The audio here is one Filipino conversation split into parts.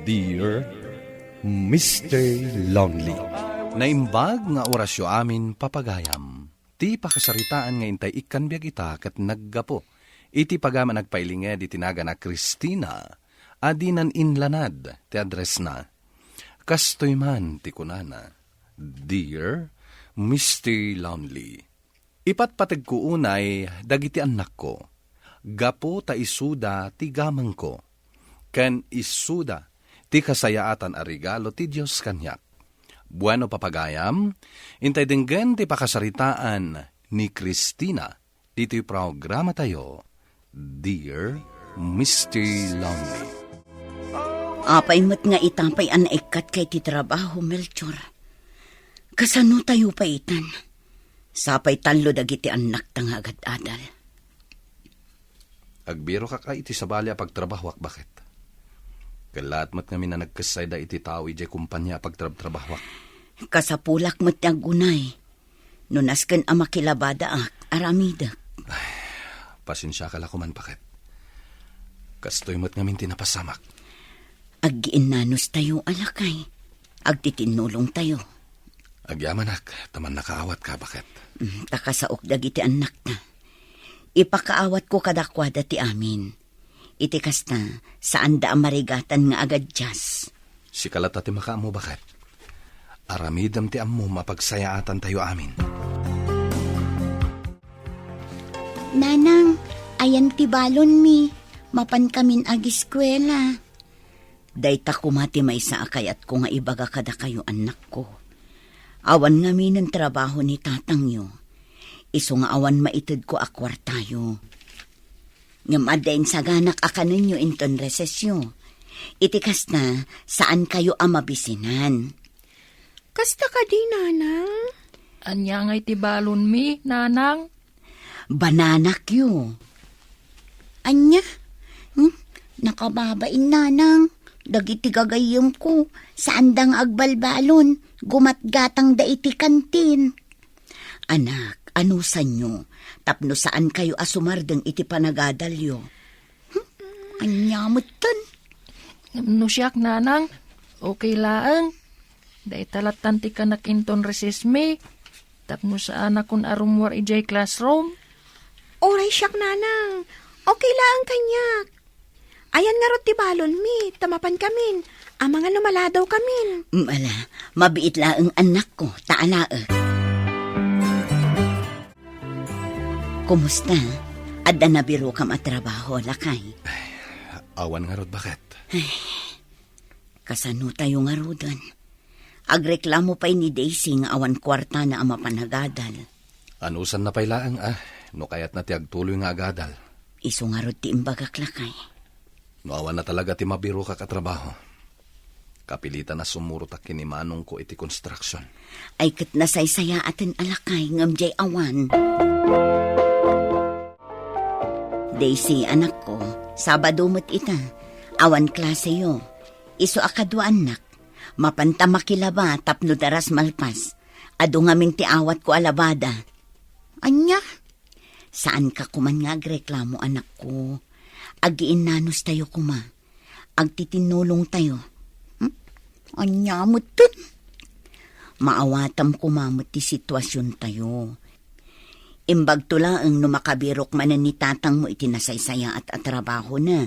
Dear Mr. Lonely. Naimbag nga orasyo amin papagayam. Ti pakasaritaan nga intay ikan biag ita kat naggapo. Iti pagaman nagpailinge di tinaga na Christina. Adinan inlanad ti address na. Kastoy man ti kunana. Dear Mr. Lonely. Ipatpatag ko unay dagiti anak ko. Gapo ta isuda ti gamang ko. Ken isuda ti kasayaatan a regalo ti Diyos kanyak. Bueno papagayam, intay denggen ti pakasaritaan ni Christina. Dito'y programa tayo, Dear Mr. Lonely. Apay mo't nga itapay anaikat kay ti trabaho, Melchor. Kasano tayo pa itan? Sapay tanlo dagiti anak tang agad-adal. Agbiro ka ka iti sabali a pagtrabaho bakit? Kalat mo't ngamin na nagkasay da iti tao iti kumpanya pagtrabaho. Kasapulak mo't agunay. Nunasken a makilabada ak, aramida. Pasensya ka lakuman bakit? Kastoy mo't ngamin tinapasamak. Aggiinanos tayo alakay. Agtitinulong tayo. Agyamanak, taman nakaawat ka bakit? Takasaok dagiti anak na. Ipakaawat ko kadakwada ti amin. Iti kasta, saan da marigatan nga agad jas. Si kalata ti makaamo bakit? Aramidam ti ammo mapagsayaatan tayo amin. Nanang, ayan ti balon mi. Mapan kamin agiskwela. Dayta kumati may sa akayat ko nga ibaga kada kayo anak ko. Awan nga ng trabaho ni tatang yo. Iso nga awan maitid ko akwar tayo. Ngam adain sa ganak akanin nyo inton resesyo. Itikas na, saan kayo amabisinan? Kasta ka di, nanang? Anya ngay ti balon mi, nanang? Bananak yo. Anya? Nakababain, nanang. Dagiti gagayom ko, saan dang agbalbalon, gumatgatang da iti kantin. Anak, anusan nyo? Tapno saan kayo asumardeng iti panagadalyo? Anyamot tan. No siyak, nanang. Okay laang. Dahil talatan ti kanak inton resesme. Tapno saan akong arumwar ijay classroom. Oray siyak, nanang. Okay lang kanyak. Ayan nga rot ti balon mi, tamapan kamin. Ang mga lumaladaw kamin. Mala, mabiit laang anak ko, taalaag. Kumusta? Adda na biro ka matrabaho, lakay. Awan nga rod bakit? Kasano tayo nga rodan. Agreklamo pa'y ni Daisy nga awan kwarta na ama panagadal. Anusan na pailaang no kayat na ti agtuloy nga agadal. Iso nga rod ti imbagak, lakay. No awan na talaga ti mabiro ka katrabaho. Kapilitan na sumuro ta kinimanong ko iti construction. Ay kat nasaysaya atin alakay ngam jay awan. Daisy, anak ko, Sabado mo't ita. Awan klase yo. Iso akadwa anak. Mapanta makilaba tapno daras malpas. Ado ngamin ti awat ko alabada. Anya? Saan ka kuman nga agreklamo, anak ko? Agiin nanos tayo kuma. Agtitinulong tayo. Anya mo tin? Maawatam kumamot ti sitwasyon tayo. Imbag tulaang numakabirok manan ni tatang mo itinasaysaya at atrabaho na.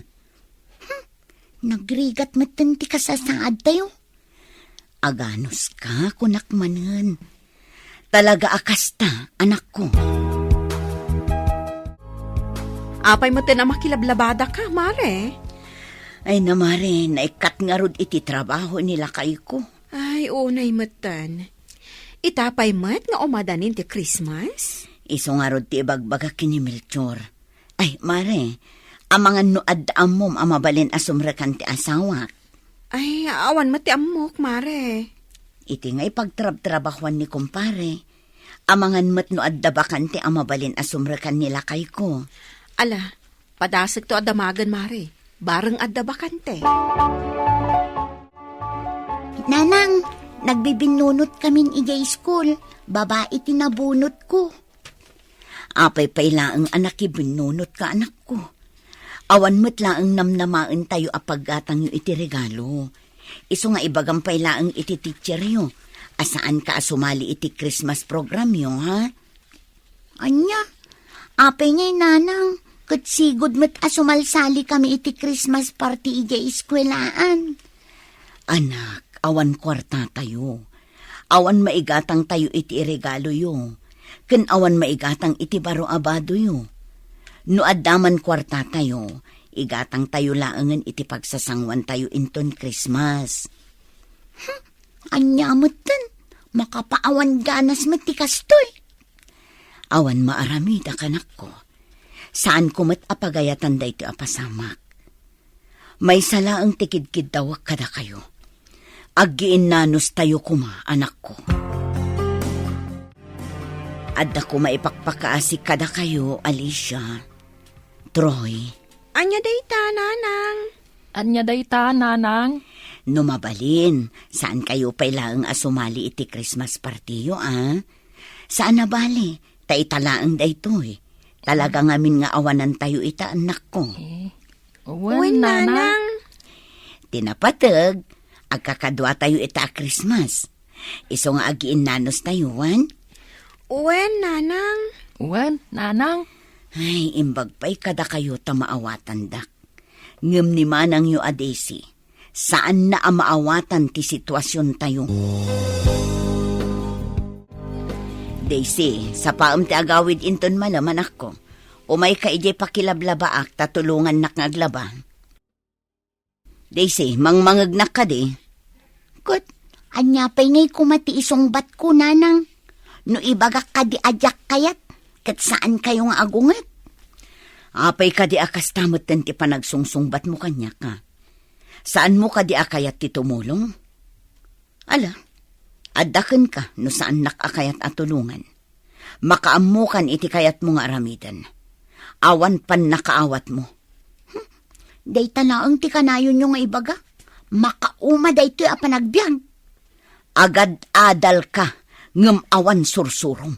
Nagrigat matan ti kasasaad tayo. Aganos ka, kunak manan. Talaga akasta, anak ko. Apay mo na makilablabada ka, mare. Ay namare, naikat nga rod iti trabaho nila kay ko. Ay, unay matan. Itapay mat nga umadanin ti Christmas? Iso nga rod ti ibagbaga kini Melchor. Ay, mare, amangan no ad-am mom amabalin asumrakan ti asawa. Ay, awan mati amok, mare. Iti nga ipagtrab-trabahuan ni kumpare. Amangan mat no ad-dabakan ti amabalin asumrakan nila kay ko. Ala, padasag to adamagan, mare. Bareng ad-dabakante. Nanang, nagbibinunot kamin ijay school. Babae tinabunot ko. Apay pailaang anak ibinunot ka, anak ko. Awan mo't laang namnamaan tayo apaggatang yu iti regalo. Iso nga ibagampay laang iti teacher yu. Asaan ka sumali iti Christmas program yu, ha? Anya, apay ngay nanang, kat sigod mo't asumalsali kami iti Christmas party iti eskwelaan. Anak, awan kwarta tayo. Awan maigatang tayo iti regalo yu. Ken awan maigatang iti baro abado yu. No addaman kwarta tayo, igatang tayo laangan iti pagsasangwan tayo inton Christmas. Anya mo't makapaawan ganas mo't ti kastoy. Awan maaramida kanak ko. Saan ko mat apagayatan da ito apasamak. May salaang tikidkid daw kada kayo. Aggiin nanos tayo kuma, anak ko. Adda ko maipakpakaasi kada kayo, Alicia, Troy. Anya dayta, nanang. Anya dayta, nanang. Numabalin, saan kayo pailaang asumali iti Christmas party yo, ah? Saan na bali? Taitalaang daytoy. Talaga ngamin nga awanan tayo ita, anak ko. Uwan, nanang. Tinapatag, agkakadwa tayo ita Christmas. Iso nga agiin nanos tayo, wan? Uwan, nanang. Uwan, nanang. Ay, imbag pa'y kada kayo tamaawatan dak. Ngem ni manang yu adesi, saan na amaawatan ti sitwasyon tayo? Daisy, sa paam ti agawid inton malaman ako. Umay ka ijay pakilablabaak, tatulungan nak ngaglaba. Daisy, mangmangagnak ka di. Kut, anya pay ngay kumati isong bat ko, nanang. No ibagak ka di ajak kayat, kat saan kayo nga agungat? Apay ka di akas tamot ti panagsungsungbat mo kanya ka. Saan mo ka di akayat ti tumulong? Ala, adaken ka no saan nakakayat at tulungan. Makaamukan iti kayat mo nga aramidan. Awan pan nakaawat mo. Day talaang ti kanayon yung nga ibaga. Makauma day to'y apanagbiang. Agad adal ka, ngem awan sursurong.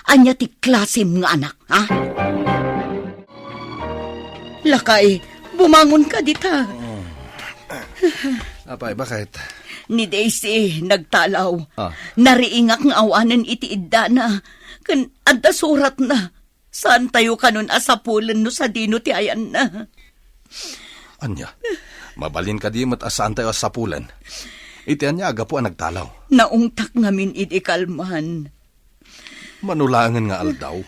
Anya ti klasim nga anak, ha? Lakay, bumangon ka dita. Apay, bakit? Ni Daisy, nagtalaw. Ah. Nariingak nga awanan iti idda na. Kan adda surat na. Saan tayo kanon asapulan no sa dino ti ayan na? Anya, mabalin ka di mat asaan tayo asapulan. Iti anya aga po ang nagtalaw. Naungtak ngamin iti kalman. Manulangan nga aldaw,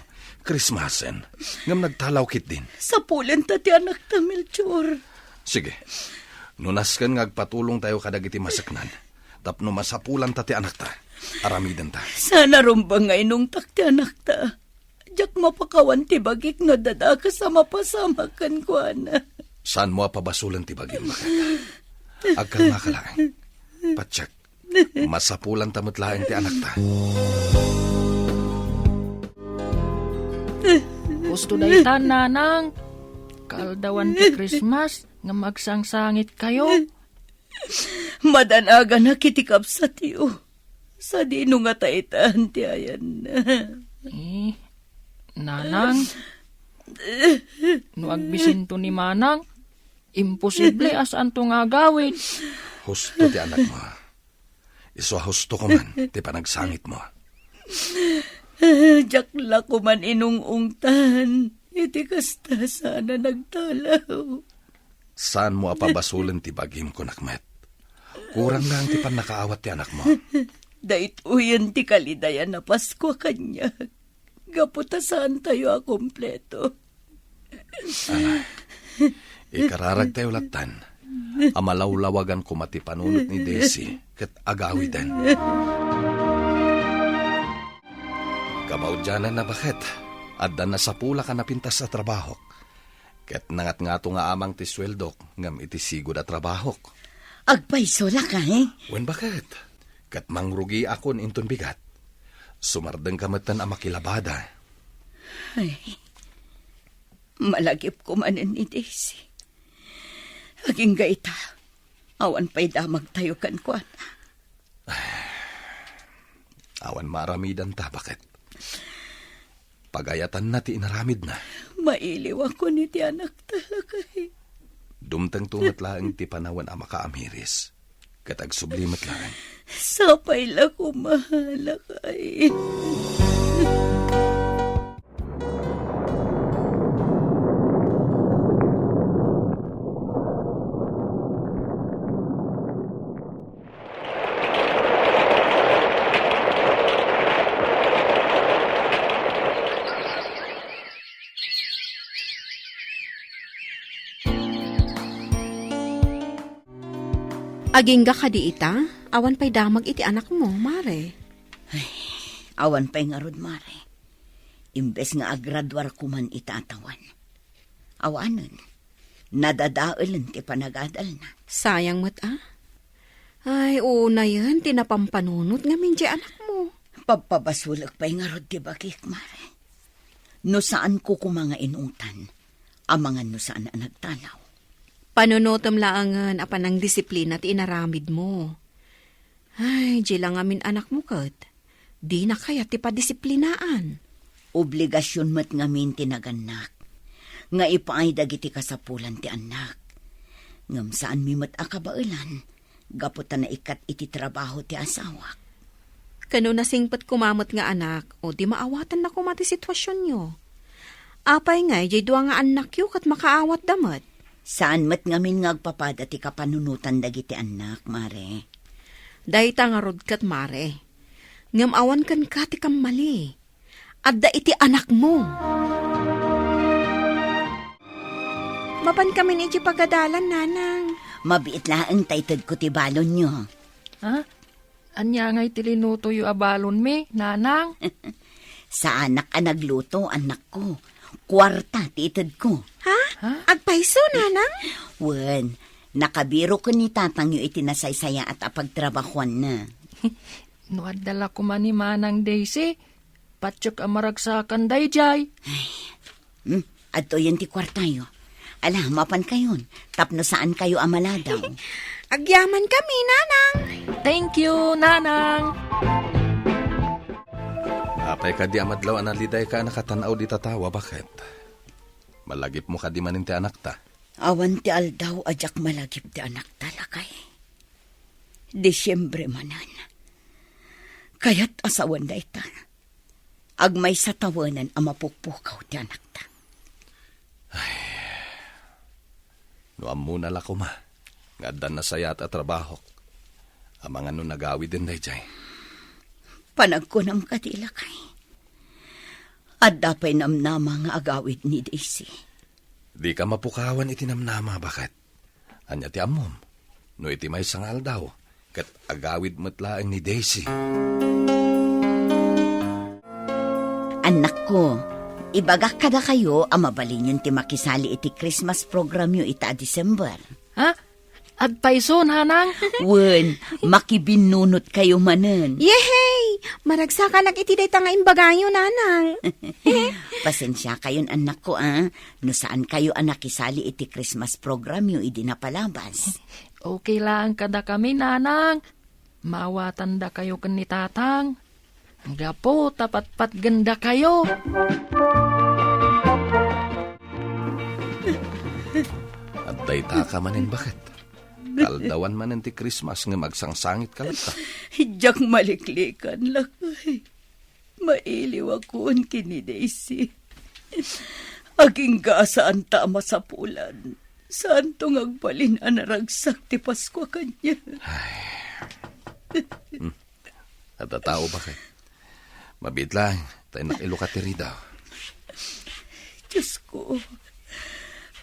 Christmasen, ngam nagtalaw kit din. Sapulan ta ti anak ta, Melchor. Sige, nunaskan nga agpatulong tayo kadag iti masaknan. Tapno masapulan ta ti anak ta, aramidan ta. Sana rumbang nga inungtak ti anak ta. Diyak mapakawan ti bagik nga dadaka sa mapasamakan ko, ana. Saan mo apabasulan ti bagim, bakit? Agkalma ka lang. Patsak, masapulan tamot laeng ti anak ta. Gusto dayta, nanang. Kaldawan ti Christmas, nga magsangsangit kayo. Madanaga na kitikap sa tiyo. Sa dino nga taitaan ti ayan na. Nanang, no agbisinto ni manang, imposible asaan to nga gawin. Husto ti anak mo. Iso husto ko man, ti panagsangit mo. Jakla ko man inungungtan. Iti kasta sana nagtalaw. Saan mo apabasulan ti bagim ko, nakmet? Kurang lang ti pan nakaawat ti anak mo. Daituyan ti kalidayan na Pasko kanya. Gaputasan tayo akumpleto. Ikararag tayo latan. Amalawlawagan ko mati panunot ni Daisy ket agawidan. Kabaudyanan na bakit? Adda na sa pula ka napintas sa trabaho. Ket nangat nga to nga amang ti sweldok ngam iti sigod a trabaho. Agpaiso la ka, eh? Wen bakit? Ket mangrugi akon inton bigat. Sumardeng kamatan a makilabada. Ay, malagip ko man ni Daisy. Aging gaita, awan pa'y damag tayo kan kuan. Awan maramidan ta, bakit? Pagayatan na ti inaramid na. Mailiw ako ni ti anak talaga eh. Dumtang tumat lang ti panawan a makaamiris. Katag sublimat lang. Sapay la ko mahala kay. Aging ka di ita, awan pa'y damag iti anak mo, Mare. Awan pa'y nga rod, Mare. Imbes nga agradwar ko man itatawan. Awanan, nadadaulan ti panagadal na. Sayang mo't Ay, una yan, tinapampanunot nga minji anak mo. Pagpabasulag pa'y nga rod, di bakik, Mare. No saan ko kumanga inutan, amangan no saan na nagtanaw. Panunutom laangan apan ang disiplina ti inaramid mo. Ay, di lang amin anak mo kat. Di na kaya ti padisiplinaan. Obligasyon mat ngamin tinaganak. Nga ipaay dagiti kasapulan ti anak. Ngam saan mi mat akabailan. Gaputan na ikat iti trabaho ti asawak. Kano nasingpat kumamot nga anak o di maawatan na kumati sitwasyon nyo. Apay nga, di dua nga anak yu kat makaawat damat. Saan mat ngamin ngagpapada ti kapanunutan dagiti anak, Mare? Dahita nga rod kat, Mare. Ngam awan kan ka ti kam mali. Adda iti anak mo. Mapan kami ni iti pagadalan, nanang. Mabiit laang taytad ko ti balon nyo. Ha? Anya nga'y tilinuto yu abalon mi, nanang? Sa anak ka nagluto, anak ko. Kwarta, titad ko. Ha? Agpaiso, nanang? Wen, nakabiro ko ni tatang yu itinasaysaya at apagtrabahuan na. Nuadala ko man ni Manang Daisy. Patsok amaragsakan dayjay. Adto yun ti kwarta yu. Ala, mapan kayon. Tapno saan kayo amaladaw. Agyaman kami, nanang. Thank you, nanang. Apay ka di amadlaw analiday ka nakatanaw di tatawa, bakit? Malagip mo ka di manin ti anak ta. Awan ti aldaw ajak malagip ti anak talakay. Disyembre manan. Kaya't asawan da ita. Agmay sa tawanan ang mapukpukaw ti anak ta. Nuam muna la ko ma. Ngadan na sayat at trabaho. Amang ano nagawi din dayjay. Panagkunam ka tila kay. At dapay namnama nga agawid ni Daisy. Di ka mapukawan itinamnama, bakit? Anya ti amom. No iti may sangal daw. Kat agawid matlaang ni Daisy. Anak ko, ibagak kada kayo ang mabalin yun ti makisali iti Christmas program yu ita December. Ha? Agpaiso, nanang? Wen, makibinunot kayo manen. Yehey! Maragsakan iti day nga imbagayo, nanang. Pasensya kayon anak ko no saan kayo nakisali iti Christmas program yu idi napalabas. Okay lang kada kami, nanang. Maawatan da kayo kan ni tatang. Gapo, tapat-pat ganda kayo. At dayta ka manin, bakit? Kaldawan manin ti Christmas nga magsangsangit kalata. Hidyak maliklikan lakay. Mailiw akoon kini Daisy. Aging saan ta masapulan. Saan tong agbalin anaragsak ti Pasko kanya. At tao bakit? Mabit lang, tayo nakilukatiri daw. Diyos ko,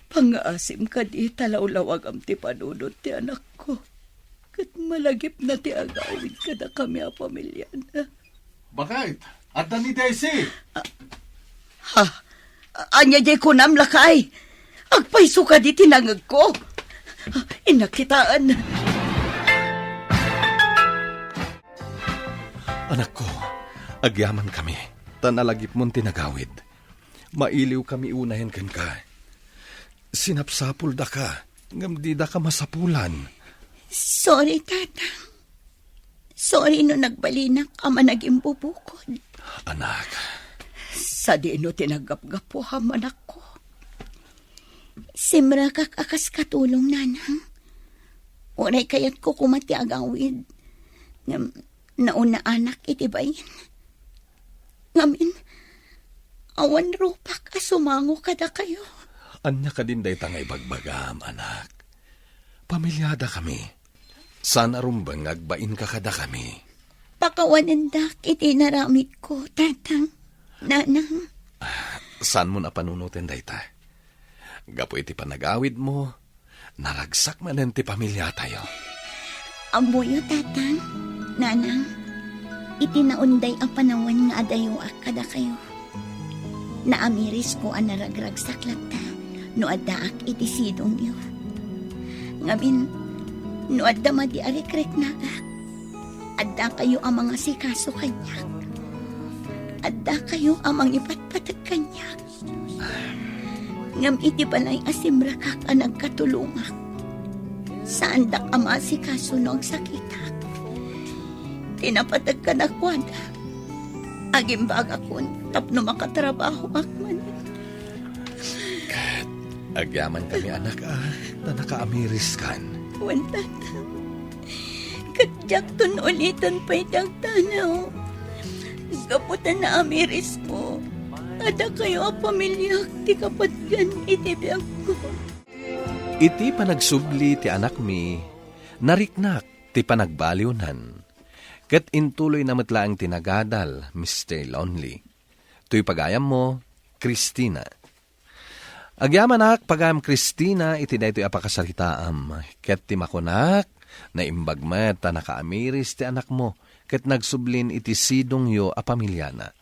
pangaasim ka di talawlawag am ti panunod ti anak ko. Kat malagip na ti agawid ka na kami a pamilya na. Bakit? At ni Daisy? Ha? Anya jay ko namlakay. Agpaiso ka di tinangag ko. Inakitaan. Anak ko, agyaman kami. Tanalagip mong tinagawid. Mailiw kami unahin kan ka. Sinapsapul da ka. Ngam di da ka masapulan. Sorry, tatang. Sorry no nagbalinak ama naging bubukod. Anak. Sa di no tinagap-gapo manak ko. Simra kak akas katulong, nanang. Unay kayat ko kumati agawid. Nauna anak iti bayin. Ngamin, awan rupak asumango kada kayo. Anya ka din day tangay bagbagam, anak. Pamilyada kami. Sana rumbang agbain ka kada kami. Pakawanindak iti naramid ko, tatang, nanang. Saan mo na panunutin day ta? Gapo iti panagawid mo, naragsak man ti pamilya tayo. Amoyo, tatang, nanang. Iti naunday ang panawan nga adayo kada kayo. Naamiris ko ang naragragsak lata. No adaak iti sidong niyo. Ngamin, no adda madi arikrek nagak. Adda kayo ang mga sikaso kanyak. Adda kayo ang mga ipatpatag kanyak. Ngam iti balay asimra kak ang nagkatulungak. Saan dak ang mga sikaso no ang sakitak. Tinapatag ka na kwada. Agimbaga kun tapno makatrabaho akman. Agyaman kami, anak, na nakaamiris kan. Wan, tatang. Kadyak ton ulitan pa'y dagtanaw. Kaputan na amiris mo. Ada kayo ang pamilya, ti kapatgan itibiyag ko. Iti panagsubli ti anak mi, nariknak ti panagbaliunan. Kat intuloy na matlaang tinagadal, Mr. Lonely. Tuy pagayam mo, Christina. Agyaman ak, pagam Christina, iti daytoy apakasaritaam. Ket ti makunak, na imbagmet ta nakaamiris ti anak mo, ket nagsublin iti sidong yo a pamilyana.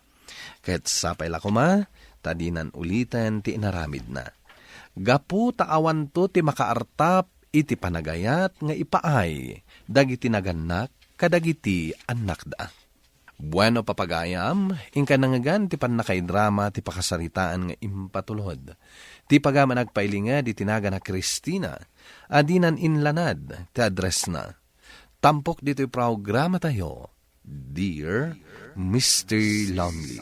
Ket sapay lakuma, tadinan ulitan ti inaramid na. Gapu taawan to ti makaartap, iti panagayat nga ipaay, dagiti naganak, kadagiti anak da. Bueno papagayam, ingka nangagan ti panakaidrama ti pakasaritaan nga impatulod. Ti pagaman nagpailinga di tinaga na Christina, adinan inlanad ti address na. Tampok dito'y programa tayo, Dear Mr. Lonely.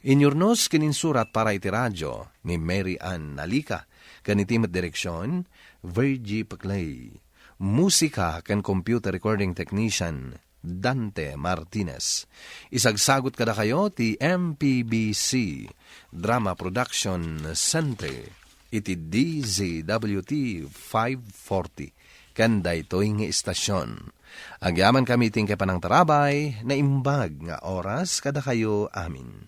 Inyurnos kininsurat para iti radyo ni Mary Ann Nalika, kanitimat direksyon, Virgie Paclay. Musika kan computer recording technician, Dante Martinez. Isagsagot kada kayo ti MPBC Drama Production Center iti DZWT 540 kanda ito'y nga istasyon. Agyaman kami tingke panang tarabay na imbag nga oras kada kayo amin.